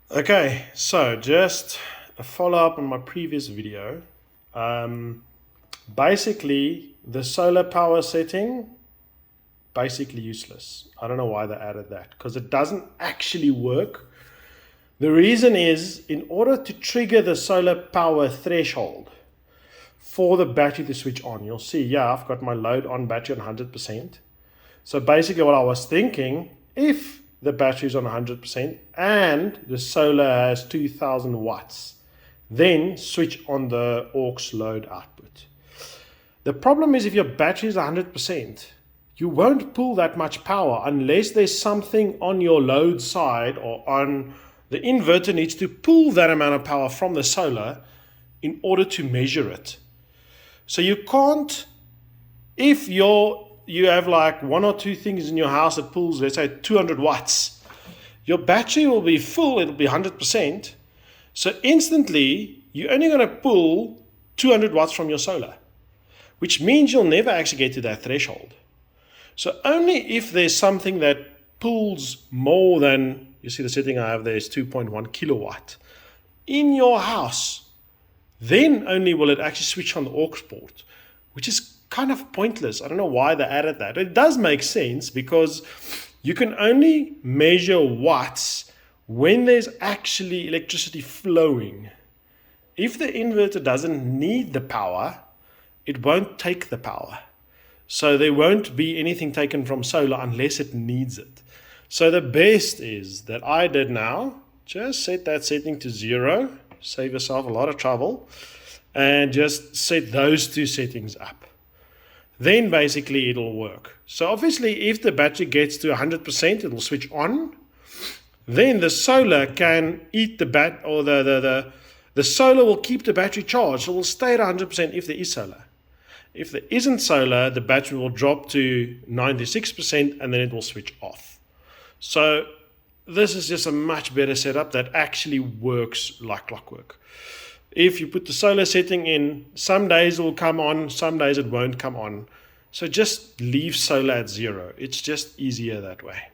Okay, so just a follow-up on my previous video. Basically, the solar power setting, basically useless. I don't know why they added that, because it doesn't actually work. The reason is, in order to trigger the solar power threshold for the battery to switch on, you'll see, yeah, I've got my load on battery on 100%. So basically what I was thinking, if the battery is on 100% and the solar has 2000 watts, then switch on the aux load output. The problem is, if your battery is 100%, you won't pull that much power unless there's something on your load side or on the inverter needs to pull that amount of power from the solar in order to measure it. So you can't, if you have like one or two things in your house that pulls, let's say 200 watts, your battery will be full, it'll be 100%. So instantly, you're only going to pull 200 watts from your solar, which means you'll never actually get to that threshold. So only if there's something that pulls more than, you see the setting I have there is 2.1 kilowatt in your house, then only will it actually switch on the aux port, which is kind of pointless. I don't know why they added that. It does make sense because you can only measure watts when there's actually electricity flowing. If the inverter doesn't need the power, it won't take the power. So there won't be anything taken from solar unless it needs it. So the best is that I did now, just set that setting to 0, save yourself a lot of trouble, and just set those two settings up. Then basically it'll work. So obviously if the battery gets to 100%, it'll switch on. Then the solar can eat the solar will keep the battery charged. So it will stay at 100% if there is solar. If there isn't solar, the battery will drop to 96% and then it will switch off. So this is just a much better setup that actually works like clockwork. If you put the solar setting in, some days it will come on, some days it won't come on. So just leave solar at 0. It's just easier that way.